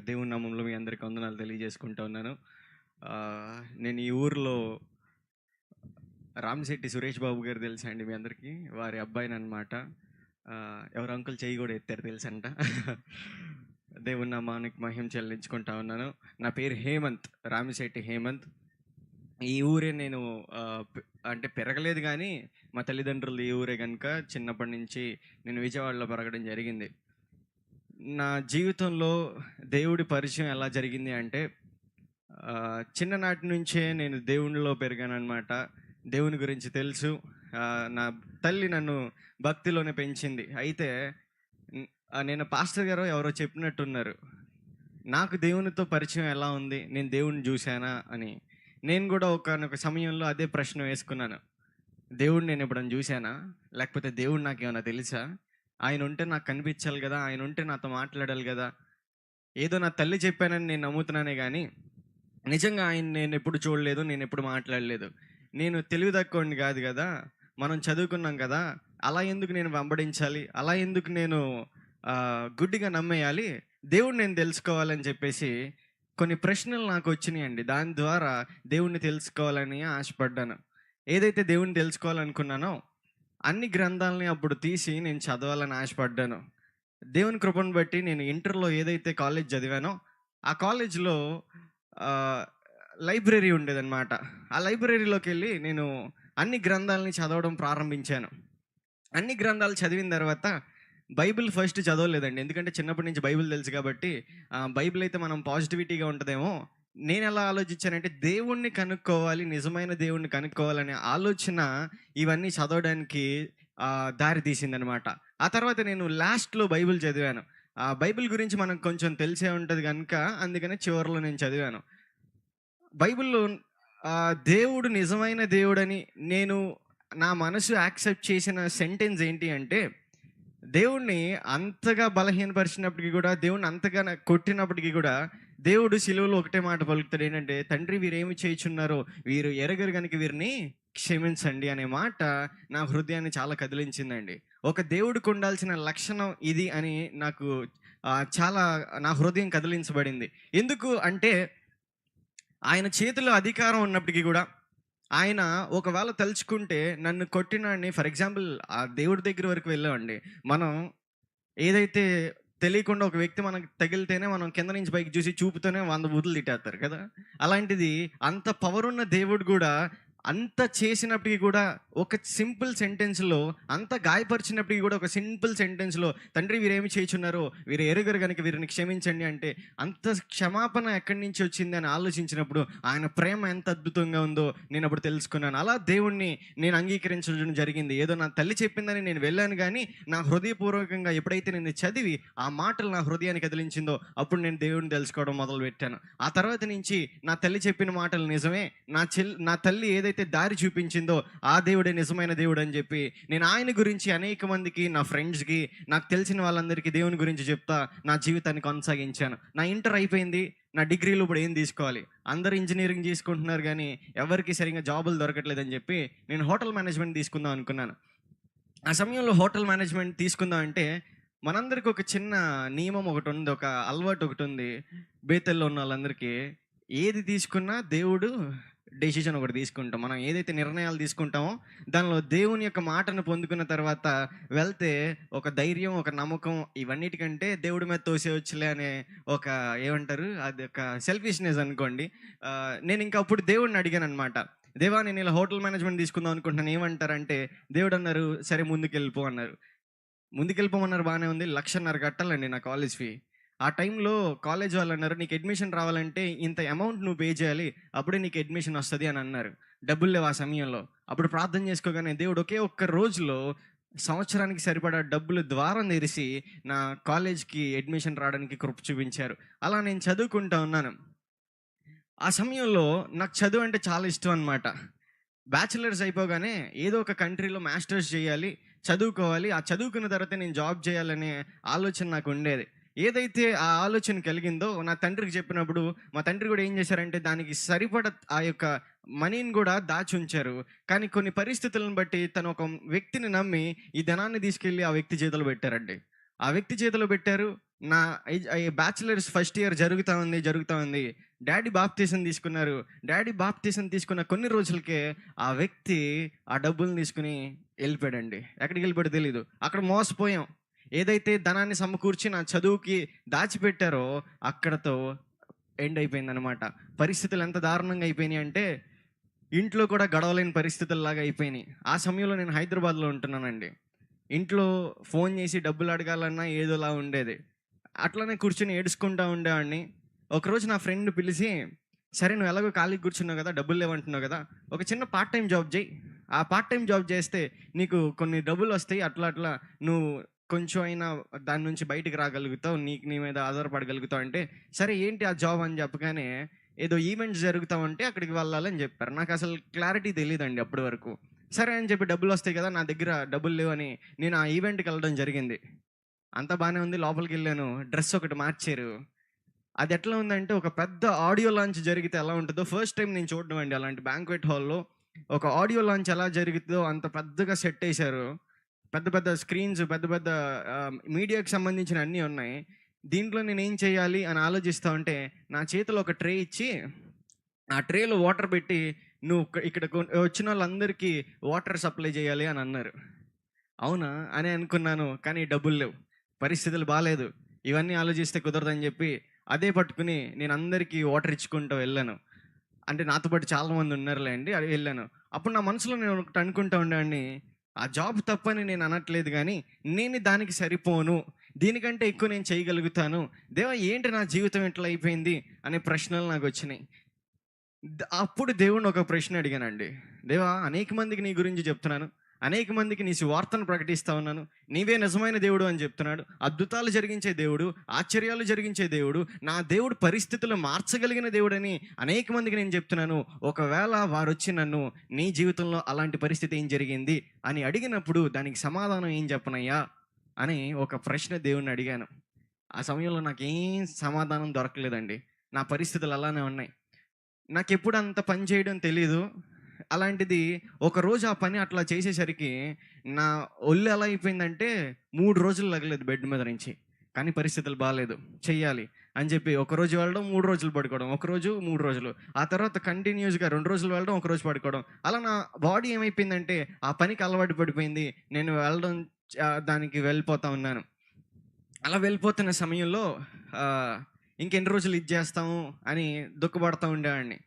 దేవుని నామంలో మీ అందరికి వందనాలు తెలియజేసుకుంటా ఉన్నాను. నేను ఈ ఊర్లో రామశెట్టి సురేష్ బాబు గారు తెలుసా అండి మీ అందరికీ? వారి అబ్బాయిననమాట. ఎవరో అంకుల్ చెయ్యి కూడా ఎత్తారు తెలుసంట. దేవుని నామానికి మహిమ చెల్లించుకుంటా ఉన్నాను. నా పేరు హేమంత్, రామిశెట్టి హేమంత్. ఈ ఊరే నేను అంటే పెరగలేదు కానీ మా తల్లిదండ్రులు ఈ ఊరే కనుక చిన్నప్పటి నుంచి నేను విజయవాడలో పెరగడం జరిగింది. నా జీవితంలో దేవుడి పరిచయం ఎలా జరిగింది అంటే చిన్ననాటి నుంచే నేను దేవునిలో పెరిగాననమాట. దేవుని గురించి తెలుసు. నా తల్లి నన్ను భక్తిలోనే పెంచింది. అయితే నేను పాస్టర్ గారో ఎవరో చెప్పినట్టున్నారు, నాకు దేవునితో పరిచయం ఎలా ఉంది, నేను దేవుడిని చూశానా అని. నేను కూడా ఒకానొక సమయంలో అదే ప్రశ్న వేసుకున్నాను. దేవుడిని నేను ఎప్పుడన్నా చూశానా? లేకపోతే దేవుడు నాకేమైనా తెలుసా? ఆయన ఉంటే నాకు కనిపించాలి కదా, ఆయన ఉంటే నాతో మాట్లాడాలి కదా. ఏదో నా తల్లి చెప్పానని నేను నమ్ముతున్నానే కానీ నిజంగా ఆయన నేను ఎప్పుడు చూడలేదు, నేను ఎప్పుడు మాట్లాడలేదు. నేను తెలివి తక్కువని కాదు కదా, మనం చదువుకున్నాం కదా, అలా ఎందుకు నేను వెంబడించాలి, అలా ఎందుకు నేను గుడ్డిగా నమ్మేయాలి, దేవుడిని నేను తెలుసుకోవాలని చెప్పేసి కొన్ని ప్రశ్నలు నాకు వచ్చినాయండి. దాని ద్వారా దేవుణ్ణి తెలుసుకోవాలని ఆశపడ్డాను. ఏదైతే దేవుణ్ణి తెలుసుకోవాలనుకున్నానో అన్ని గ్రంథాలని అప్పుడు తీసి నేను చదవాలని ఆశపడ్డాను. దేవుని కృపను బట్టి నేను ఇంటర్లో ఏదైతే కాలేజ్ చదివానో ఆ కాలేజ్లో లైబ్రరీ ఉండేదన్నమాట. ఆ లైబ్రరీలోకి వెళ్ళి నేను అన్ని గ్రంథాలని చదవడం ప్రారంభించాను. అన్ని గ్రంథాలు చదివిన తర్వాత బైబిల్ ఫస్ట్ చదవలేదండి, ఎందుకంటే చిన్నప్పటి నుంచి బైబిల్ తెలుసు కాబట్టి బైబిల్ అయితే మనం పాజిటివిటీగా ఉంటుందేమో. నేను ఎలా ఆలోచించానంటే దేవుణ్ణి కనుక్కోవాలి, నిజమైన దేవుణ్ణి కనుక్కోవాలనే ఆలోచన ఇవన్నీ చదవడానికి దారి తీసిందనమాట. ఆ తర్వాత నేను లాస్ట్లో బైబిల్ చదివాను. ఆ బైబిల్ గురించి మనకు కొంచెం తెలిసే ఉంటుంది కనుక అందుకని చివరిలో నేను చదివాను. బైబిల్లో దేవుడు నిజమైన దేవుడని నేను నా మనసు యాక్సెప్ట్ చేసిన సెంటెన్స్ ఏంటి అంటే, దేవుణ్ణి అంతగా బలహీనపరిచినప్పటికీ కూడా, దేవుణ్ణి అంతగా కొట్టినప్పటికీ కూడా దేవుడు సిలువలో ఒకటే మాట పలుకుతాడు, ఏంటంటే తండ్రి వీరేమి చేయుచున్నారో వీరు ఎరగరు కనుక వీరిని క్షమించండి అనే మాట నా హృదయాన్ని చాలా కదిలించిందండి. ఒక దేవుడికి ఉండాల్సిన లక్షణం ఇది అని నాకు చాలా నా హృదయం కదిలించబడింది. ఎందుకు అంటే ఆయన చేతిలో అధికారం ఉన్నప్పటికీ కూడా ఆయన ఒకవేళ తలుచుకుంటే నన్ను కొట్టినాడిని, ఫర్ ఎగ్జాంపుల్ ఆ దేవుడి దగ్గర వరకు వెళ్ళామండి. మనం ఏదైతే తెలియకుండా ఒక వ్యక్తి మనకు తగిలితేనే మనం కింద నుంచి పైకి చూసి చూపుతోనే 100 బూతులు తిట్టేస్తారు కదా. అలాంటిది అంత పవర్ ఉన్న దేవుడు కూడా అంత చేసినప్పటికీ కూడా ఒక సింపుల్ సెంటెన్స్లో, అంత గాయపరిచినప్పటికీ కూడా ఒక సింపుల్ సెంటెన్స్లో తండ్రి వీరేమి చేయుచున్నారో వీరు ఎరుగరు కనుక వీరిని క్షమించండి అంటే, అంత క్షమాపణ ఎక్కడి నుంచి వచ్చింది అని ఆలోచించినప్పుడు ఆయన ప్రేమ ఎంత అద్భుతంగా ఉందో నేను అప్పుడు తెలుసుకున్నాను. అలా దేవుణ్ణి నేను అంగీకరించడం జరిగింది. ఏదో నా తల్లి చెప్పిందని నేను వెళ్ళాను కానీ నా హృదయపూర్వకంగా ఎప్పుడైతే నేను చదివి ఆ మాటలు నా హృదయానికి కదిలించిందో అప్పుడు నేను దేవుడిని తెలుసుకోవడం మొదలుపెట్టాను. ఆ తర్వాత నుంచి నా తల్లి చెప్పిన మాటలు నిజమే, నా తల్లి ఏదైతే దారి చూపించిందో ఆ దేవుడే నిజమైన దేవుడు అని చెప్పి నేను ఆయన గురించి అనేక మందికి, నా ఫ్రెండ్స్కి, నాకు తెలిసిన వాళ్ళందరికీ దేవుని గురించి చెప్తా నా జీవితాన్ని కొనసాగించాను. నా ఇంటర్ అయిపోయింది, నా డిగ్రీలో ఇప్పుడు ఏం తీసుకోవాలి, అందరు ఇంజనీరింగ్ తీసుకుంటున్నారు కానీ ఎవరికి సరిగ్గా జాబులు దొరకట్లేదని చెప్పి నేను హోటల్ మేనేజ్మెంట్ తీసుకుందాం అనుకున్నాను. ఆ సమయంలో హోటల్ మేనేజ్మెంట్ తీసుకుందాం అంటే మనందరికీ ఒక చిన్న నియమం ఒకటి ఉంది, ఒక అలవాటు ఒకటి ఉంది. బేతల్లో ఉన్న వాళ్ళందరికీ ఏది తీసుకున్నా దేవుడు డెసిషన్ ఒకటి తీసుకుంటాం. మనం ఏదైతే నిర్ణయాలు తీసుకుంటామో దానిలో దేవుని యొక్క మాటను పొందుకున్న తర్వాత వెళ్తే ఒక ధైర్యం, ఒక నమ్మకం, ఇవన్నిటికంటే దేవుడి మీద తోసేయచ్చులే అనే ఒక ఏమంటారు, అది ఒక సెల్ఫిష్నెస్ అనుకోండి. నేను ఇంకా అప్పుడు దేవుడిని అడిగాను అనమాట, దేవా నేను ఇలా హోటల్ మేనేజ్మెంట్ తీసుకుందాం అనుకుంటున్నాను, ఏమంటారంటే దేవుడు అన్నారు సరే ముందుకెళ్ళిపో అన్నారు. ముందుకెళ్ళిపోమన్నారు, బాగానే ఉంది. 1,50,000 కట్టాలండి నా కాలేజ్ ఫీ. ఆ టైంలో కాలేజ్ వాళ్ళు అన్నారు, నీకు అడ్మిషన్ రావాలంటే ఇంత అమౌంట్ నువ్వు పే చేయాలి, అప్పుడే నీకు అడ్మిషన్ వస్తుంది అని అన్నారు. డబ్బులు లేవు ఆ సమయంలో. అప్పుడు ప్రార్థన చేసుకోగానే దేవుడు ఒకే ఒక్క రోజులో సంవత్సరానికి సరిపడా డబ్బులు ద్వారం తెరిచి నా కాలేజ్కి అడ్మిషన్ రావడానికి కృప చూపించారు. అలా నేను చదువుకుంటా ఉన్నాను. ఆ సమయంలో నాకు చదువు అంటే చాలా ఇష్టం అనమాట. బ్యాచిలర్స్ అయిపోగానే ఏదో ఒక కంట్రీలో మాస్టర్స్ చేయాలి, చదువుకోవాలి, ఆ చదువుకున్న తర్వాత నేను జాబ్ చేయాలనే ఆలోచన నాకు ఉండేది. ఏదైతే ఆ ఆలోచన కలిగిందో నా తండ్రికి చెప్పినప్పుడు మా తండ్రి కూడా ఏం చేశారంటే దానికి సరిపడ ఆ యొక్క మనీని కూడా దాచి ఉంచారు. కానీ కొన్ని పరిస్థితులను బట్టి తను ఒక వ్యక్తిని నమ్మి ఈ ధనాన్ని తీసుకెళ్ళి ఆ వ్యక్తి చేతిలో పెట్టారండి. ఆ వ్యక్తి చేతిలో పెట్టారు. నా ఈ బ్యాచిలర్స్ ఫస్ట్ ఇయర్ జరుగుతా ఉంది. డ్యాడీ బాప్తీసం తీసుకున్నారు. డ్యాడీ బాప్తీసం తీసుకున్న కొన్ని రోజులకే ఆ వ్యక్తి ఆ డబ్బుల్ని తీసుకొని ఎళ్ళిపోయాడండి. ఎక్కడికెళ్ళిపోయాడో తెలీదు. అక్కడ మోసపోయాం. ఏదైతే ధనాన్ని సమకూర్చి నా చదువుకి దాచిపెట్టారో అక్కడతో ఎండ్ అయిపోయిందనమాట. పరిస్థితులు ఎంత దారుణంగా అయిపోయినాయంటే, ఇంట్లో కూడా గడవలేని పరిస్థితుల్లాగా అయిపోయినాయి. ఆ సమయంలో నేను హైదరాబాద్‌లో ఉంటున్నానండి. ఇంట్లో ఫోన్ చేసి డబ్బులు అడగాలన్నా ఏదోలా ఉండేది. అట్లనే కూర్చొని ఏడుసుకుంటా ఉండేవాడిని. ఒకరోజు నా ఫ్రెండ్ పిలిచి, "సరే నువ్వు ఎలాగో ఖాళీగా కూర్చున్నావు కదా! డబ్బులు లేవంటున్నావు కదా! ఒక చిన్న పార్ట్ టైమ్ జాబ్ చెయ్యి. ఆ పార్ట్ టైమ్ జాబ్ చేస్తే నీకు కొన్ని డబ్బులొస్తాయి. అట్లా అట్లా నువ్వు కొంచెం అయినా దాని నుంచి బయటికి రాగలుగుతావు. నీకు నీ మీద ఆధారపడగలుగుతావు" అంటే, సరే ఏంటి ఆ జాబ్ అని చెప్పగానే, ఏదో ఈవెంట్స్ జరుగుతా ఉంటే అక్కడికి వెళ్ళాలని చెప్పారు. నాకసలు క్లారిటీ తెలీదండి అప్పటి వరకు. సరే అని చెప్పి డబ్బులొస్తాయి కదా! నా దగ్గర డబ్బులు లేవని నేను ఆ ఈవెంట్‌కి వెళ్ళడం జరిగింది. అంతా బానే ఉంది. లోపలికెళ్ళాను. డ్రెస్ ఒకటి మార్చారు. అదెట్లా ఉందంటే, ఒక పెద్ద ఆడియో లాంచ్ జరిగితే ఎలా ఉంటదో ఫస్ట్ టైమ్ నేను చూడడం అండి. అలాంటి బ్యాంక్వెట్ హాల్‌లో ఒక ఆడియో లాంచ్ ఎలా జరుగుతదో అంత పెద్దగా సెట్టేశారు. పెద్ద పెద్ద స్క్రీన్స్, పెద్ద పెద్ద మీడియాకి సంబంధించిన అన్నీ ఉన్నాయి. దీంట్లో నేనేం చేయాలి అని ఆలోచిస్తా ఉంటే, నా చేతిలో ఒక ట్రే ఇచ్చి, ఆ ట్రేలో వాటర్ పెట్టి, "నువ్వు ఇక్కడ వచ్చినోళ్ళందరికీ వాటర్ సప్లై చేయాలి" అని అన్నారు. అవునా! అని అనుకున్నాను. కానీ డబ్బులు లేవు. పరిస్థితులు బాలేదు. ఇవన్నీ ఆలోచిస్తే కుదరదని జెప్పి, అదే పట్టుకొని నేనందరికీ వాటర్ ఇచ్చుకుంటూ వెళ్ళాను. అంటే నాతో పాటు చాలామంది ఉన్నారులేండి. అది వెళ్ళాను. అప్పుడు నా మనసులో నేను ఒకటి అనుకుంటా ఉండేవాడిని. ఆ జాబ్ తప్పని నేను అనట్లేదు గానీ, నేను దానికి సరిపోను. దీనికంటే ఎక్కువ నేను చేయగలుగుతాను. దేవా ఏంటి నా జీవితం ఇట్లా అయిపోయింది అనే ప్రశ్నలు నాకొచ్చినాయి. అప్పుడు దేవుడిని ఒక ప్రశ్న అడిగానండి. దేవా అనేక మందికి నీ గురించి చెప్తున్నాను. అనేక మందికి నీ సువార్తను ప్రకటిస్తా ఉన్నాను. నీవే నిజమైన దేవుడు అని చెప్తున్నాడు. అద్భుతాలు జరిగించే దేవుడు, ఆశ్చర్యాలు జరిగించే దేవుడు, నా దేవుడు పరిస్థితులు మార్చగలిగిన దేవుడని అనేక మందికి నేను చెప్తున్నాను. ఒకవేళ వారొచ్చి నన్ను నీ జీవితంలో అలాంటి పరిస్థితి ఏం జరిగింది అని అడిగినప్పుడు దానికి సమాధానం ఏం చెప్పనయ్యా అని ఒక ప్రశ్న దేవుడిని అడిగాను. ఆ సమయంలో నాకేం సమాధానం దొరకలేదండి. నా పరిస్థితులు అలానే ఉన్నాయి. నాకెప్పుడు అంత పని చేయడం తెలీదు. అలాంటిది ఒకరోజు ఆ పని అట్లా చేసేసరికి నా ఒళ్ళు ఎలా అయిపోయిందంటే 3 రోజులు లెగలేదు బెడ్ మీద నుంచి. కానీ పరిస్థితులు బాలేదు. చెయ్యాలి అని చెప్పి ఒకరోజు వెళ్ళడం, 3 రోజులు పడుకోవడం. ఒకరోజు, 3 రోజులు. ఆ తర్వాత కంటిన్యూస్‌గా 2 రోజులు వెళ్ళడం, ఒకరోజు పడుకోవడం. అలా నా బాడీ ఏమైపోయిందంటే ఆ పనికి అలవాటు పడిపోయింది. నేను వెళ్ళడం దానికి వెళ్ళిపోతా ఉన్నాను. అలా వెళ్ళిపోతున్న సమయంలో ఇంకెన్ని రోజులు ఇది చేస్తాము అని దుఃఖపడతా ఉండేవాడిని.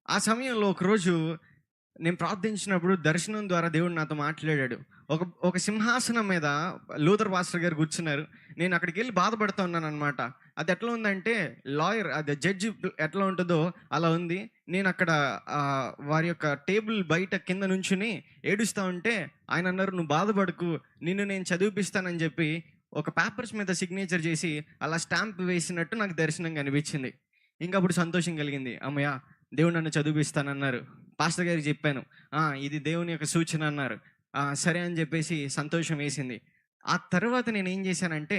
ఆ సమయంలో ఒకరోజు నేను ప్రార్థించినప్పుడు దర్శనం ద్వారా దేవుడు నాతో మాట్లాడాడు. ఒక ఒక సింహాసనం మీద లూథర్ పాస్టర్ గారు కూర్చున్నారు. నేను అక్కడికెళ్ళి బాధపడుతూ ఉన్నాననమాట. అది ఎట్లా ఉందంటే లాయర్ అది జడ్జి ఎట్లా ఉంటదో అలా ఉంది. నేనక్కడ వారి యొక్క టేబుల్ బయట కింద నుంచుని ఏడుస్తా ఉంటే ఆయన అన్నారు, "నువ్వు బాధపడకు, నిన్ను నేను చదివిపిస్తానని" చెప్పి ఒక పేపర్స్ మీద సిగ్నేచర్ చేసి అలా స్టాంప్ వేసినట్టు నాకు దర్శనం కనిపించింది. ఇంకప్పుడు సంతోషం కలిగింది. హమ్మయ్య! దేవుడు నన్ను చదివిపిస్తానన్నారు. పాస్టర్ గారికి చెప్పాను. ఇది దేవుని యొక్క సూచన అన్నారు. సరే అని చెప్పేసి సంతోషం వేసింది. ఆ తర్వాత నేనేం చేశానంటే,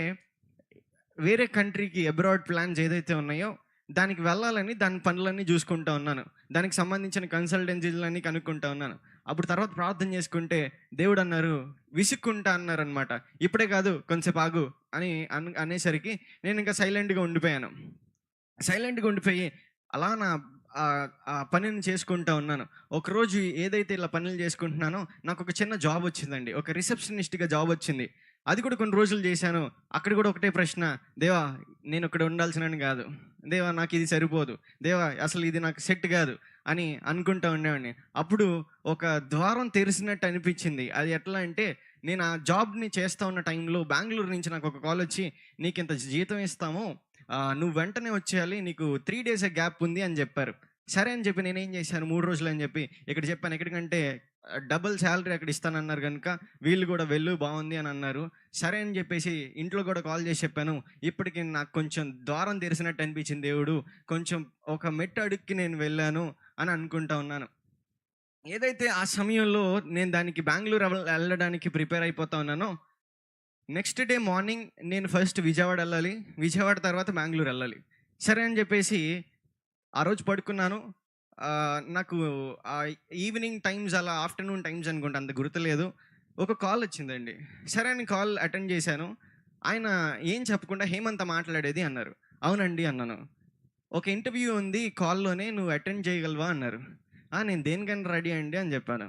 వేరే కంట్రీకి అబ్రాడ్ ప్లాన్స్ ఏదైతే ఉన్నాయో, దానికి వెళ్ళాలని దాని పనులన్నీ చూసుకుంటా ఉన్నాను. దానికి సంబంధించిన కన్సల్టెన్సీలన్నీ కనుక్కుంటా ఉన్నాను. అప్పుడు తర్వాత ప్రార్థన చేసుకుంటే దేవుడన్నారు, "విసుక్కుంటా" అన్నారనమాట. "ఇప్పుడే కాదు కొంసేపు ఆగు" అని అనేసరికి నేనింకా సైలెంట్‌గా ఉండిపోయాను. సైలెంట్‌గా ఉండిపోయి అలా నా ఆ పనిని చేసుకుంటా ఉన్నాను. ఒకరోజు ఏదైతే ఇలా పనులు చేసుకుంటున్నానో నాకొక చిన్న జాబ్ వచ్చిందండి. ఒక రిసెప్షనిస్ట్‌గా జాబ్ వచ్చింది. అది కూడా కొన్ని రోజులు చేశాను. అక్కడ కూడా ఒకటే ప్రశ్న, "దేవా నేనిక్కడ ఉండాల్సినోడిని కాదు. దేవా నాకిది సరిపోదు. దేవా అసలు ఇది నాకు సెట్ కాదు" అని అనుకుంటా ఉండేవాడిని. అప్పుడు ఒక ద్వారం తెరిసినట్టు అనిపించింది. అది ఎట్లా అంటే నేను ఆ జాబ్‌ని చేస్తా ఉన్న టైంలో బెంగుళూరు నుంచి నాకొక కాలొచ్చి, "నీకింత జీతం ఇస్తాము. నువ్వు వెంటనే వచ్చేయాలి. నీకు 3 డేసే గ్యాప్ ఉంది" అని చెప్పారు. సరే అని చెప్పి నేనేం చేశాను, 3 రోజులు అని చెప్పి ఇక్కడ చెప్పాను. ఎక్కడికంటే డబుల్ సాలరీ అక్కడ ఇస్తానన్నారు గనుక, వీళ్ళు కూడా వెళ్ళు బావుంది అని అన్నారు. సరే అని చెప్పేసి ఇంట్లో కూడా కాల్ చేసి చెప్పాను. ఇప్పటికి నాకు కొంచెం ద్వారం తెరిసినట్టు అనిపించింది దేవుడు. కొంచెం ఒక మెట్టు అడుక్కి నేను వెళ్ళాను అని అనుకుంటా ఉన్నాను. ఏదైతే ఆ సమయంలో నేను దానికి బెంగుళూరు వెళ్ళడానికి ప్రిపేర్ అయిపోతా ఉన్నానో, నెక్స్ట్ డే మార్నింగ్ నేను ఫస్ట్ విజయవాడ ఎళ్ళాలి. విజయవాడ తర్వాత బెంగుళూరు ఎళ్ళాలి. సరే అని చెప్పేసి ఆ రోజు పడుకున్నాను. నాకు ఈవినింగ్ టైమ్స్ అలా ఆఫ్టర్‌నూన్ టైమ్స్ అనుకుంటా అంత గుర్తులేదు. ఒక కాల్ వచ్చిందండి. సరే అని కాల్ అటెండ్ చేశాను. ఆయన ఏం చెప్పకుండా హేమంత్ మాట్లాడేది అన్నారు. అవునండి అన్నాను. ఒక ఇంటర్వ్యూ ఉంది కాల్‌లోనే నువ్వు అటెండ్ చేయగలవా అన్నారు. నేను దేనికైనా రెడీ అండి అని చెప్పాను.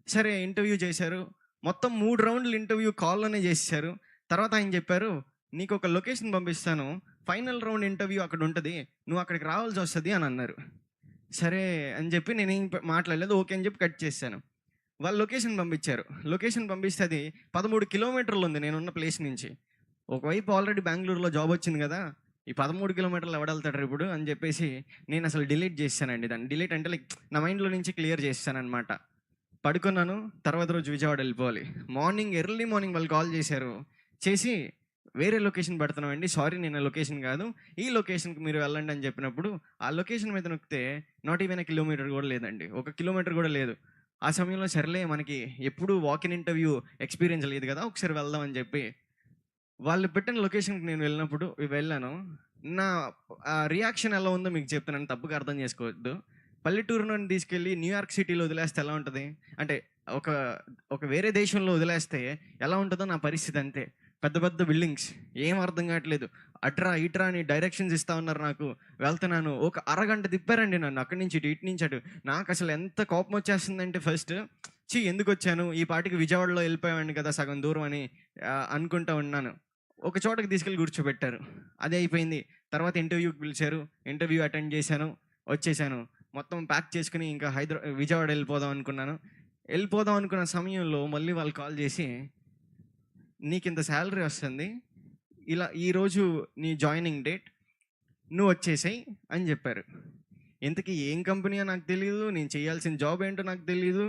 సరే ఇంటర్వ్యూ చేశారు. మొత్తం 3 రౌండ్‌లు ఇంటర్వ్యూ కాల్‌లోనే చేసేసారు. తర్వాత ఆయన చెప్పారు, "నీకొక లొకేషన్ పంపిస్తాను. ఫైనల్ రౌండ్ ఇంటర్వ్యూ అక్కడ ఉంటది. నువ్వు అక్కడికి రావాల్సొస్తది" అని అన్నారు. సరే అని చెప్పి నేనేం మాట్లాడలేదు. ఓకే అని చెప్పి కట్ చేశాను. వాళ్ళు లొకేషన్ పంపించారు. లొకేషన్ పంపిస్తే అది 13 కిలోమీటర్లు ఉంది నేనున్న ప్లేస్ నుంచి. ఒకవైపు ఆల్రెడీ బెంగుళూరులో జాబ్ వచ్చింది గదా! ఈ 13 కిలోమీటర్లు ఎవడెళ్తాడురా ఇప్పుడు అని చెప్పేసి నేనసలు డిలీట్ చేసేసానండి దాన్ని. డిలీట్ అంటే లైక్ నా మైండ్‌లో నుంచి క్లియర్ చేసేసాననమాట. పడుకున్నాను. తర్వాత రోజు విజయవాడ వెళ్ళిపోవాలి. ఎర్లీ మార్నింగ్ వాళ్ళు కాల్ చేశారు. చేసి వేరే లొకేషన్ పెడుతున్నామండి. సారీ నేను ఆ లొకేషన్ కాదు. ఈ లొకేషన్‌కి మీరు వెళ్ళండి అని చెప్పినప్పుడు ఆ లొకేషన్ మీద నొక్కితే నాట్ ఈవెన్ ఎ కిలోమీటర్ కూడా లేదండి. ఒక కిలోమీటర్ కూడా లేదు. ఆ సమయంలో సర్లే మనకి ఎప్పుడు వాక్ ఇన్ ఇంటర్వ్యూ ఎక్స్‌పీరియన్స్ లేదు కదా! ఒకసారి వెళ్దాం అని చెప్పి వాళ్ళు పెట్టిన లొకేషన్‌కి నేను వెళ్ళాను. నా రియాక్షన్ ఎలా ఉందో మీకు చెప్తున్నాను. తప్పుగా అర్థం చేసుకోవద్దు. పల్లెటూరు నుండి తీసుకెళ్ళి న్యూయార్క్ సిటీలో వదిలేస్తే ఎలా ఉంటది? అంటే ఒక ఒక వేరే దేశంలో వదిలేస్తే ఎలా ఉంటదో నా పరిస్థితి అంతే. పెద్ద పెద్ద బిల్డింగ్స్ ఏం అర్థం కావట్లేదు. అట్రా, ఇట్రా అని డైరెక్షన్స్ ఇస్తా ఉన్నారు నాకు. వెళ్తున్నాను. ఒక అరగంట తిప్పారండి నన్ను. అక్కడి నుంచి ఇటు, ఇటు నుంచి అటు. నాకసలు ఎంత కోపం వచ్చేస్తుందంటే ఫస్ట్ ఎందుకొచ్చాను? ఈ పాటికి విజయవాడలో వెళ్ళిపోయేవాడిని కదా సగం దూరం అని అనుకుంటా ఉన్నాను. ఒక చోటకి తీసుకెళ్ళి కూర్చోబెట్టారు. అదే అయిపోయింది. తర్వాత ఇంటర్వ్యూకి పిలిచారు. ఇంటర్వ్యూ అటెండ్ చేశాను. వచ్చేసాను. మొత్తం ప్యాక్ చేసుకొని ఇంకా విజయవాడ వెళ్ళిపోదాం అనుకున్నాను. వెళ్ళిపోదాం అనుకున్న సమయంలో మళ్ళీ వాళ్ళు కాల్ చేసి, "నీకింత సాలరీ వస్తుంది. ఇలా ఈరోజు నీ జాయినింగ్ డేట్. నువ్వొచ్చేసేయి" అని చెప్పారు. ఇంతకీ ఏం కంపెనీయో నాకు తెలీదు. నేను చేయాల్సిన జాబ్ ఏంటో నాకు తెలీదు.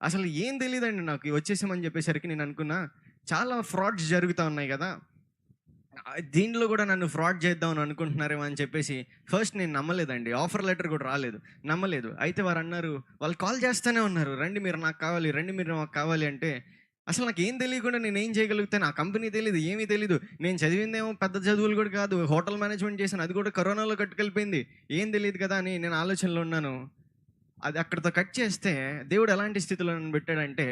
అసలు ఏం తెలీదండి నాకు. వచ్చేసామని చెప్పేసరికి నేను అనుకున్నా, చాలా ఫ్రాడ్స్ జరుగుతా ఉన్నాయి గదా! దీంట్లో గూడా నన్ను ఫ్రాడ్ చేద్దామని అనుకుంటున్నారేమో అని చెప్పేసి ఫస్ట్ నేను నమ్మలేదండి. ఆఫర్ లెటర్ కూడా రాలేదు. నమ్మలేదు. అయితే వారన్నారు, వాళ్ళు కాల్ చేస్తూనే ఉన్నారు. "రండి మీరు నాకు కావాలి, రండి మీరు నాకు కావాలి" అంటే అసలు నాకేం తెలియకుండా నేనేం చేయగలుగుతాను? ఆ కంపెనీ తెలీదు, ఏమీ తెలీదు. నేను చదివిందేమో పెద్ద చదువులు కూడా కాదు. హోటల్ మేనేజ్మెంట్ చేశాను. అది కూడా కరోనాలో కట్టుకెళ్ళిపోయింది. ఏం తెలీదు కదా అని నేను ఆలోచనలో ఉన్నాను. అది అక్కడితో కట్ చేస్తే దేవుడు ఎలాంటి స్థితిలో నన్ను పెట్టాడంటే,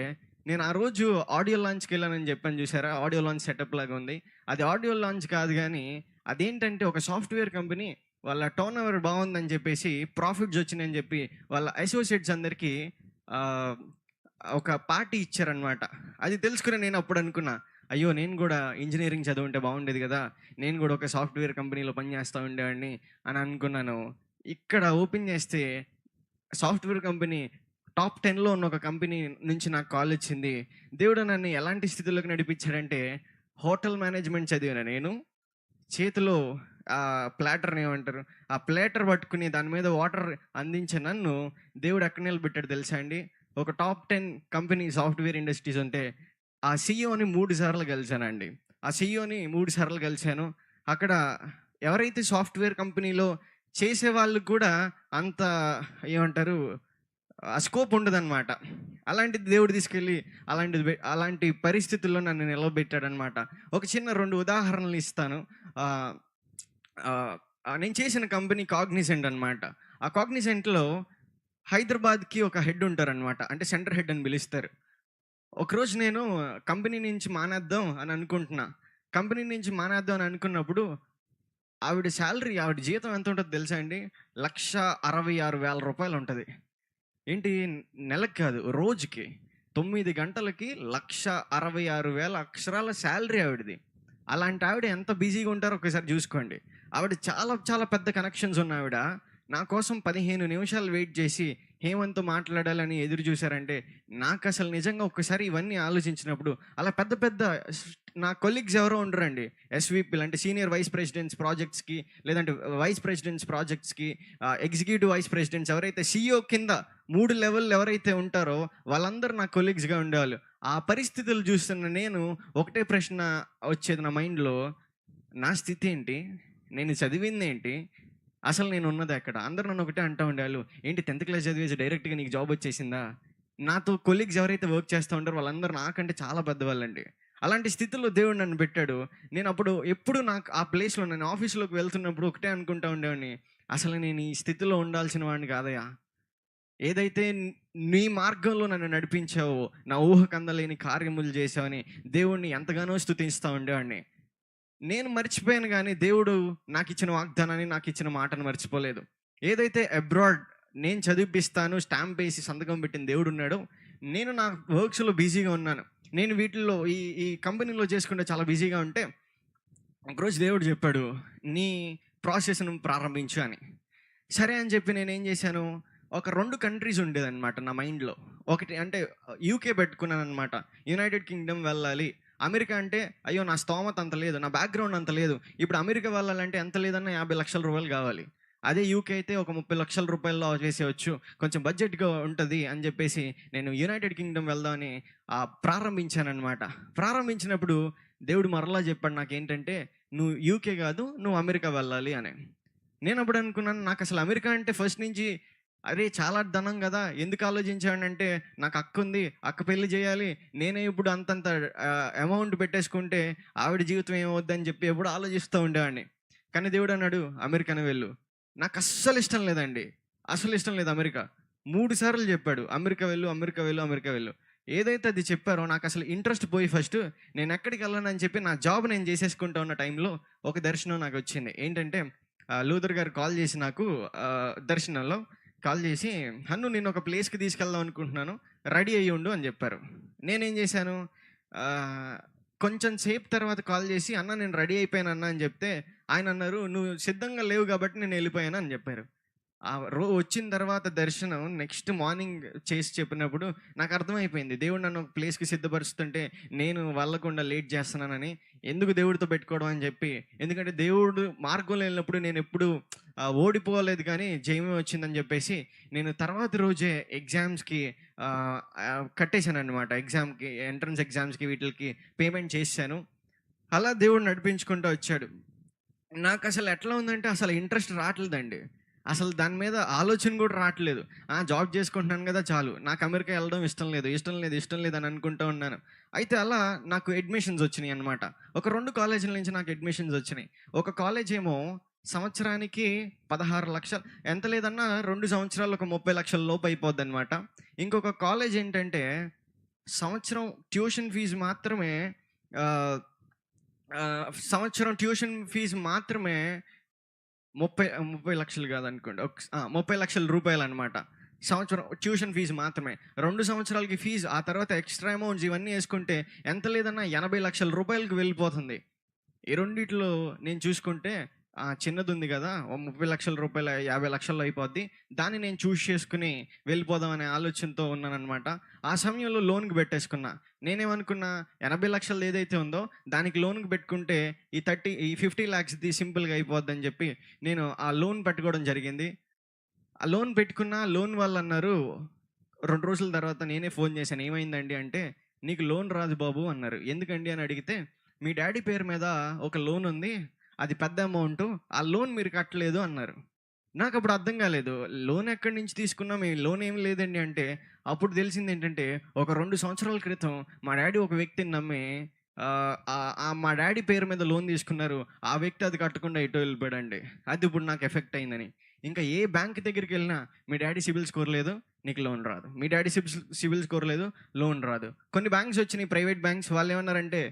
నేను ఆ రోజు ఆడియో లాంచ్‌కెళ్ళానని చెప్పాను చూసారా? ఆడియో లాంచ్ సెటప్ లాగా ఉంది. అది ఆడియో లాంచ్ కాదు గానీ, అదేంటంటే ఒక సాఫ్ట్‌వేర్ కంపెనీ వాళ్ళ టర్న్ ఓవర్ బాగుందని చెప్పేసి, ప్రాఫిట్స్ వచ్చినాయని చెప్పి, వాళ్ళ అసోసియేట్స్ అందరికీ ఆహ్, ఒక పార్టీ ఇచ్చారనమాట. అది తెలుసుకొని నేను అప్పుడు అనుకున్నా, అయ్యో! నేను గూడా ఇంజినీరింగ్ చదువుంటే బాగుండేది గదా! నేను గూడా ఒక సాఫ్ట్‌వేర్ కంపెనీలో పని చేస్తా ఉండేవాడిని అని అనుకున్నాను. ఇక్కడ ఓపెన్ చేస్తే సాఫ్ట్‌వేర్ కంపెనీ టాప్ 10లో ఉన్న ఒక కంపెనీ నుంచి నాకు కాల్ వచ్చింది. దేవుడు నన్ను ఎలాంటి స్థితిలోకి నడిపించాడంటే, హోటల్ మేనేజ్మెంట్ చదివిన నేను, చేతిలో ప్లాటర్‌ని ఏమంటారు? ఆ ప్లేటర్ పట్టుకుని దాని మీద వాటర్ అందించే నన్ను దేవుడు ఎక్కడ నిలబెట్టాడో తెలుసా అండి? ఒక టాప్ 10 కంపెనీ సాఫ్ట్‌వేర్ ఇండస్ట్రీస్ ఉంటే, ఆ సీఈఓని 3 సార్లు కలిసానండి. ఆ సీఈఓని 3 సార్లు కలిసాను. అక్కడ ఎవరైతే సాఫ్ట్‌వేర్ కంపెనీలో చేసేవాళ్ళు కూడా అంత ఏమంటారు? ఆ స్కోప్ ఉండదనమాట. అలాంటిది దేవుడు తీసుకెళ్ళి అలాంటి పరిస్థితుల్లో నన్ను నిలవబెట్టాడనమాట. ఒక చిన్న 2 ఉదాహరణలు ఇస్తాను. ఆహ్, ఆహ్, నేను చేసిన కంపెనీ కాగ్నిజెంట్ అనమాట. ఆ కాగ్నిజెంట్‌లో హైదరాబాద్‌కి ఒక హెడ్ ఉంటారనమాట. అంటే సెంటర్ హెడ్ అని పిలుస్తారు. ఒకరోజు నేను కంపెనీ నుంచి మానేద్దాం అని అనుకుంటున్నా. కంపెనీ నుంచి మానేద్దాం అని అనుకున్నప్పుడు ఆవిడ జీతం ఎంత ఉంటదో తెలుసా అండి? రూ. 1,66,000 ఉంటది. ఏంటి నెలకి కాదు, రోజుకి. 9 గంటలకి 1,66,000 అక్షరాల సాలరీ ఆవిడది. అలాంటి ఆవిడ ఎంత బిజీగా ఉంటారో ఒకసారి చూసుకోండి. ఆవిడ చాలా చాలా పెద్ద కనెక్షన్స్ ఉన్న ఆవిడ. నా కోసం 15 నిమిషాలు వెయిట్ చేసి హేమంత్‌తో మాట్లాడాలని ఎదురు చూసారంటే, నాకసలు నిజంగా ఒక్కసారి ఇవన్నీ ఆలోచించినప్పుడు అలా పెద్ద పెద్ద స్ నా కొలీగ్స్ ఎవరో ఉండరండి. ఎస్‌విపిలు అంటే సీనియర్ వైస్ ప్రెసిడెంట్స్ ప్రాజెక్ట్స్‌కి, లేదంటే వైస్ ప్రెసిడెంట్స్ ప్రాజెక్ట్స్‌కి, ఎగ్జిక్యూటివ్ వైస్ ప్రెసిడెంట్స్ ఎవరైతే సీఈఓ కింద 3 లెవెల్‌లు ఎవరైతే ఉంటారో వాళ్ళందరూ నా కొలీగ్స్‌గా ఉండేవాళ్ళు. ఆ పరిస్థితులు చూస్తున్న నేను ఒకటే ప్రశ్న వచ్చేది నా మైండ్‌లో. నా స్థితి ఏంటి? నేను చదివిందేంటి? అసలు నేనున్నదెక్కడ? అందరూ నన్ను ఒకటే అంటా ఉండేవాళ్ళు. "ఏంటి 10థ్ క్లాస్ చదివేసి డైరెక్ట్‌గా నీకు జాబ్ వచ్చేసిందా?" నాతో కొలీగ్స్ ఎవరైతే వర్క్ చేస్తా ఉంటారో వాళ్ళందరూ నాకంటే చాలా పెద్దవాళ్ళండి. అలాంటి స్థితిలో దేవుడు నన్ను పెట్టాడు. నేనప్పుడు ఎప్పుడు నాకు ఆ ప్లేస్‌లో నేను ఆఫీస్‌లోకి వెళ్తున్నప్పుడు ఒకటే అనుకుంటా ఉండేవాడిని. అసలు నేను ఈ స్థితిలో ఉండాల్సిన వాడిని కాదయ్యా! ఏదైతే నీ మార్గంలో నన్ను నడిపించావో, నా ఊహకందలేని కార్యములు చేశావని దేవుడిని ఎంతగానో స్తుతిస్తా ఉండేవాడిని. నేను మర్చిపోయాను గానీ, దేవుడు నాకిచ్చిన వాగ్దానాన్ని, నాకిచ్చిన మాటను మర్చిపోలేదు. ఏదైతే అబ్రాడ్ నేను చదివిపిస్తాను, స్టాంప్ ఏసి సంతకం పెట్టిన దేవుడున్నాడో, నేను నా వర్క్స్‌లో బిజీగా ఉన్నాను. నేను వీటిల్లో ఈ ఈ కంపెనీలో చేసుకుంటే చాలా బిజీగా ఉంటే, ఒకరోజు దేవుడు చెప్పాడు, "నీ ప్రాసెస్‌ను ప్రారంభించు" అని. సరే అని చెప్పి నేనేం చేశాను, ఒక 2 కంట్రీస్ ఉండేదనమాట నా మైండ్‌లో. ఒకటి అంటే యూకే పెట్టుకున్నాననమాట. యునైటెడ్ కింగ్డమ్ వెళ్ళాలి. అమెరికా అంటే అయ్యో! నా స్తోమత అంత లేదు. నా బ్యాక్‌గ్రౌండ్ అంత లేదు. ఇప్పుడు అమెరికా వెళ్ళాలంటే ఎంత లేదన్నా రూ. 50,00,000 కావాలి. అదే యూకే అయితే ఒక రూ. 30,00,000లో చేసేయొచ్చు. కొంచెం బడ్జెట్‌గా ఉంటది అని చెప్పేసి నేను యునైటెడ్ కింగ్డమ్ వెళ్దామని ప్రారంభించాననమాట. ప్రారంభించినప్పుడు దేవుడు మరలా చెప్పాడు నాకేంటంటే, "నువ్వు యూకే కాదు, నువ్వు అమెరికా వెళ్ళాలి" అని. నేనప్పుడు అనుకున్నాను, నాకసలు అమెరికా అంటే ఫస్ట్ నుంచి అరే! చాలా ధనం గదా! ఎందుకు ఆలోచించానంటే, నాకు అక్కుంది. అక్క పెళ్లి జేయాలి. నేనే ఇప్పుడు అంతంత అమౌంట్ పెట్టేసుకుంటే, ఆవిడ జీవితం ఏమవుద్దని జెప్పి ఎప్పుడూ ఆలోచిస్తూ ఉండేవాడిని. కానీ దేవుడన్నాడు, "అమెరికానే వెళ్ళు." నాకస్సలు ఇష్టం లేదండి. అసలు ఇష్టం లేదు అమెరికా. 3 సార్లు జెప్పాడు, "అమెరికా వెళ్ళు, అమెరికా వెళ్ళు, అమెరికా వెళ్ళు." ఏదైతే అది చెప్పారో నాకసలు ఇంట్రెస్ట్ పోయి ఫస్ట్ నేనెక్కడికెళ్ళనని చెప్పి నా జాబ్ నేను జేసేసుకుంటా ఉన్న టైంలో ఒక దర్శనం నాకొచ్చింది. ఏంటంటే లూథర్ గారు కాల్ చేసి నాకు దర్శనంలో కాల్ చేసి, "హన్ను నిన్నొక ప్లేస్‌కి తీసుకెళ్దాం అనుకుంటున్నాను. రెడీ అయ్యుండు" అని జెప్పారు. నేనేం జేశాను, ఆహ్, కొంచెం సేపు తర్వాత కాల్ చేసి, "అన్న నేను రెడీ అయిపోయానన్నా" అని జెప్తే, ఆయనన్నారు, "నువ్వు సిద్ధంగా లేవు గాబట్టి నేనెళ్ళిపోయాను" అని జెప్పారు. వచ్చిన తర్వాత దర్శనం నెక్స్ట్ మార్నింగ్ చేసి చెప్పినప్పుడు నాకర్థమైపోయింది. దేవుడు నన్ను ఒక ప్లేస్‌కి సిద్ధపరుస్తుంటే, నేను వెళ్ళకుండా లేట్ చేస్తున్నానని. ఎందుకు దేవుడితో పెట్టుకోవడం అని చెప్పి. ఎందుకంటే దేవుడు మార్గంలో వెళ్ళినప్పుడు నేనెప్పుడు ఓడిపోలేదు కానీ జయమే వచ్చిందని చెప్పేసి, నేను తర్వాత రోజే ఎగ్జామ్స్‌కి కట్టేశాననమాట. ఎగ్జామ్‌కి ఎంట్రన్స్ ఎగ్జామ్స్‌కి వీటిలకి పేమెంట్ చేసేశాను. అలా దేవుడు నడిపించుకుంటూ వచ్చాడు. నాకసలు ఎట్లా ఉందంటే అసలు ఇంట్రెస్ట్ రావట్లేదండి. అసలు దాని మీద ఆలోచన గూడా రావట్లేదు. జాబ్ చేసుకుంటున్నాను గదా! చాలు. నాకు అమెరికా ఎళ్ళడం ఇష్టం లేదు. ఇష్టం లేదు, ఇష్టం లేదు అని అనుకుంటూ ఉన్నాను. అయితే అలా నాకు అడ్మిషన్స్ వచ్చినియనమాట. ఒక 2 కాలేజీల నుంచి నాకు అడ్మిషన్స్ వచ్చినియి. ఒక కాలేజేమో సంవత్సరానికి 16,00,000 ఎంత లేదన్నా 2 సంవత్సరాలు ఒక 30,00,000 లోపు అయిపోద్దనమాట. ఇంకొక కాలేజ్ ఏంటంటే సంవత్సరం ట్యూషన్ ఫీజు మాత్రమే ఆహ్, సంవత్సరం ట్యూషన్ ఫీజు మాత్రమే 30,00,000 కాదనుకోండి. 30,00,000 రూపాయలనమాట. సంవత్సరం ట్యూషన్ ఫీజు మాత్రమే. 2 సంవత్సరాలకి ఫీజు, ఆ తర్వాత ఎక్స్‌ట్రా అమౌంట్స్ ఇవన్నీ యేసుకుంటే ఎంత లేదన్నా 80,00,000 వెళ్ళిపోతుంది. ఈ రెండిట్లో నేను చూసుకుంటే చిన్నదుంది గదా! ఓ 30,00,000 50,00,000లో అయిపోద్ది. దాన్ని నేను చేసుకొని వెళ్ళిపోదాం అనే ఆలోచనతో ఉన్నాననమాట. ఆ సమయంలో లోన్‌కి పెట్టేసుకున్నా. నేనేమనుకున్నా 80,00,000 ఏదైతే ఉందో దానికి లోన్‌కి పెట్టుకుంటే ఈ 50,00,000ది సింపుల్‌గా అయిపోద్దని జెప్పి నేను ఆ లోన్ పెట్టుకోవడం జరిగింది. ఆ లోన్ పెట్టుకున్నా. లోన్ వాళ్ళన్నారు 2 రోజుల తర్వాత నేనే ఫోన్ చేశాను. "ఏమైందండి?" అంటే, "నీకు లోన్ రాదు బాబు" అన్నారు. "ఎందుకండి?" అని అడిగితే, "మీ డ్యాడీ పేరు మీద ఒక లోన్ ఉంది. అది పెద్ద అమౌంటు. ఆ లోన్ మీరు కట్టలేదు" అన్నారు. నాకప్పుడు అర్థం కాలేదు. లోన్ ఎక్కడి నుంచి తీసుకున్నాం? ఈ లోన్ ఏమి లేదండి అంటే, అప్పుడు తెలిసిందేంటంటే, ఒక 2 సంవత్సరాల క్రితం మా డ్యాడీ ఒక వ్యక్తిని నమ్మి మా డ్యాడీ పేరు మీద లోన్ తీసుకున్నారు. ఆ వ్యక్తి అది కట్టకుండా ఎటో వెళ్ళిపోయాడండి. అది ఇప్పుడు నాకు ఎఫెక్ట్ అయిందని. ఇంకా ఏ బ్యాంక్ దగ్గరికెళ్ళినా, మీ డ్యాడీ సిబిల్ స్కోర్ లేదు, నీకు లోన్ రాదు. మీ డ్యాడీ సిబిల్ స్కోర్ లేదు, లోన్ రాదు. కొన్ని బ్యాంక్స్ వచ్చినాయి, ప్రైవేట్ బ్యాంక్స్. వాళ్ళేమన్నారంటే,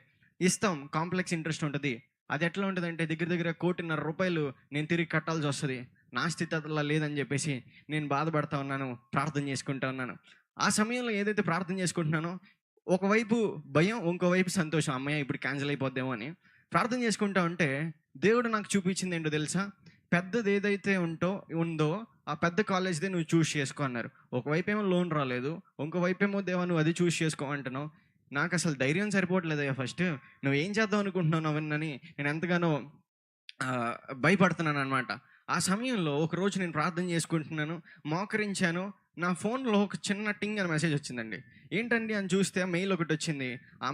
ఇస్తాం, కాంప్లెక్స్ ఇంట్రెస్ట్ ఉంటది. అది ఎట్లా ఉంటదంటే, దగ్గర దగ్గర రూ. 1,50,00,000 నేను తిరిగి కట్టాల్సొస్తది. నా స్థితి అట్లా లేదని జెప్పేసి నేను బాధపడతా ఉన్నాను. ప్రార్థన చేసుకుంటా ఉన్నాను. ఆ సమయంలో ఏదైతే ప్రార్థన చేసుకుంటున్నానో, ఒకవైపు భయం, ఇంకోవైపు సంతోషం. హమ్మయ్య! ఇప్పుడు క్యాన్సెల్ అయిపోద్దేమో అని. ప్రార్థన చేసుకుంటా ఉంటే, దేవుడు నాకు చూపించిందేంటో తెలుసా? పెద్దదేదైతే ఉందో, ఆ పెద్ద కాలేజ్‌దే నువ్వు చేసుకో అన్నారు. ఒకవైపేమో లోన్ రాలేదు. ఇంకోవైపేమో దేవా నువ్వు అది చేసుకో అంటున్నావు. నాకసలు ధైర్యం సరిపోవట్లేదయ్యా ఫస్ట్. నువ్వేం చేద్దాం అనుకుంటున్నావు అవన్నని నేను ఎంతగానో ఆహ్, భయపడుతున్నాననమాట. ఆ సమయంలో ఒకరోజు నేను ప్రార్థన చేసుకుంటున్నాను. మోకరించాను. నా ఫోన్‌లో ఒక చిన్న టింగ్ అని మెసేజ్ వచ్చిందండి. ఏంటండి అని చూస్తే మెయిల్ ఒకటొచ్చింది. ఆ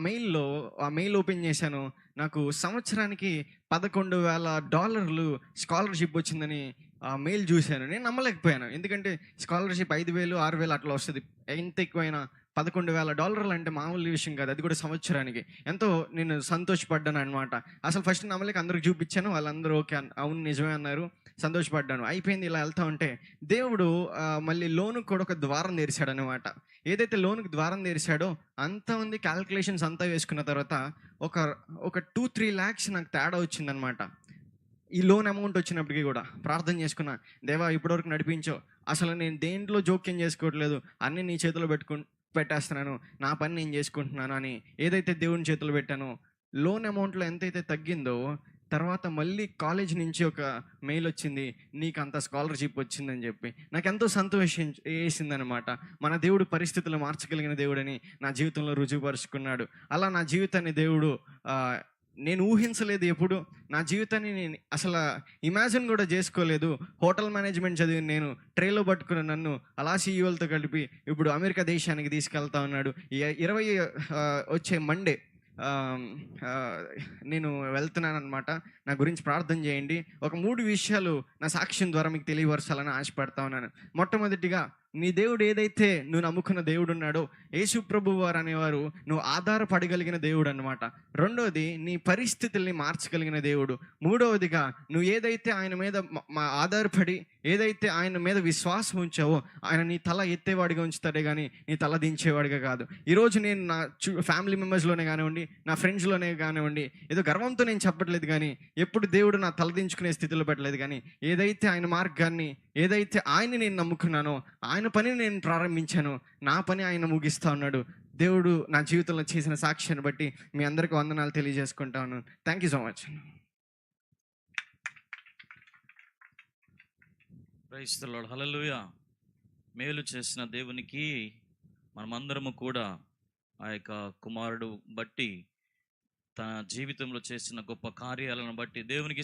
మెయిల్ ఓపెన్ చేశాను. నాకు సంవత్సరానికి $11,000 స్కాలర్‌షిప్ వచ్చిందని ఆ మెయిల్ చూసాను. నేను నమ్మలేకపోయాను. ఎందుకంటే స్కాలర్‌షిప్ 5,000, 6,000 అట్లా వస్తది. ఎంత ఎక్కువైనా $11,000 అంటే మామూలు విషయం కాదు. అది కూడా సంవత్సరానికి. ఎంతో నేను సంతోషపడ్డాననమాట. అసలు ఫస్ట్ నమ్మలేక అందరికి చూపిచ్చాను. వాళ్ళందరూ ఓకే అవును నిజమే అన్నారు. సంతోషపడ్డాను. అయిపోయింది. ఇలా వెళ్తా ఉంటే దేవుడు మళ్ళీ లోనుకి కూడా ఒక ద్వారం తెరిచాడనమాట. ఏదైతే లోనుకి ద్వారం తెరిచాడో అంతా ఉంది, క్యాలిక్యులేషన్స్ అంతా వేసుకున్న తర్వాత ఒక ఒక 2-3 లాక్స్ నాకు తేడా వచ్చిందనమాట. ఈ లోన్ అమౌంట్ వచ్చినప్పటికి కూడా ప్రార్థన చేసుకున్నా, దేవా ఇప్పటివరకు నడిపించావు, అసలు నేను దేంట్లో జోక్యం చేసుకోవట్లేదు, అన్నీ నీ చేతిలో పెట్టేస్తున్నాను, నా పని నేను చేసుకుంటున్నాను అని ఏదైతే దేవుని చేతిలో పెట్టానో, లోన్ అమౌంట్లో ఎంతైతే తగ్గిందో తర్వాత మళ్ళీ కాలేజ్ నుంచి ఒక మెయిల్ వచ్చింది, నీకు అంత స్కాలర్షిప్ వచ్చిందని చెప్పి. నాకెంతో సంతోషం వేసిందనమాట. మన దేవుడు పరిస్థితులు మార్చగలిగిన దేవుడని నా జీవితంలో రుజువుపరుచుకున్నాడు. అలా నా జీవితాన్ని దేవుడు నేను ఊహించలేదు ఎప్పుడు. నా జీవితాన్ని నేను అసలు ఇమాజిన్ కూడా చేసుకోలేదు. హోటల్ మేనేజ్మెంట్ చదివి నేను ట్రేలో పట్టుకున్న నన్ను అలా సీఈఓలతో కలిపి ఇప్పుడు అమెరికా దేశానికి తీసుకెళ్తా ఉన్నాడు. 20 వచ్చే మండే నేను వెళ్తున్నానమాట. నా గురించి ప్రార్థన చేయండి. ఒక 3 విషయాలు నా సాక్ష్యం ద్వారా మీకు తెలియపరచాలని ఆశపడతా ఉన్నాను. మొట్టమొదటిగా, నీ దేవుడు ఏదైతే నువ్వు నమ్ముకున్న దేవుడు ఉన్నాడో, యేసు ప్రభువు వారు అనేవారు నువ్వు ఆధారపడగలిగిన దేవుడు అనమాట. రెండవది, నీ పరిస్థితుల్ని మార్చగలిగిన దేవుడు. మూడవదిగా, నువ్వు ఏదైతే ఆయన మీద ఆధారపడి ఏదైతే ఆయన మీద విశ్వాసం ఉంచావో ఆయన నీ తల ఎత్తేవాడిగా ఉంచుతాడే కానీ నీ తల దించేవాడిగా కాదు. ఈరోజు నేను నా ఫ్యామిలీ మెంబర్స్లోనే కానివ్వండి, నా ఫ్రెండ్స్లోనే కానివ్వండి, ఏదో గర్వంతో నేను చెప్పట్లేదు, కానీ ఎప్పుడు దేవుడు నా తల దించుకునే స్థితిలో పెట్టలేదు. కానీ ఏదైతే ఆయన మార్గాన్ని, ఏదైతే ఆయన్ని నేను నమ్ముకున్నానో, ఆయన పనిని నేను ప్రారంభించాను, నా పని ఆయన ముగిస్తూ ఉన్నాడు. దేవుడు నా జీవితంలో చేసిన సాక్ష్యాన్ని బట్టి మీ అందరికీ వందనాలు తెలియజేసుకుంటా ఉన్నాను. Thank you so much. Praise the lord. Hallelujah. మేలు చేసిన దేవునికి మనమందరము కూడా ఆ యొక్క కుమారుడు బట్టి, తన జీవితంలో చేసిన గొప్ప కార్యాలను బట్టి దేవునికి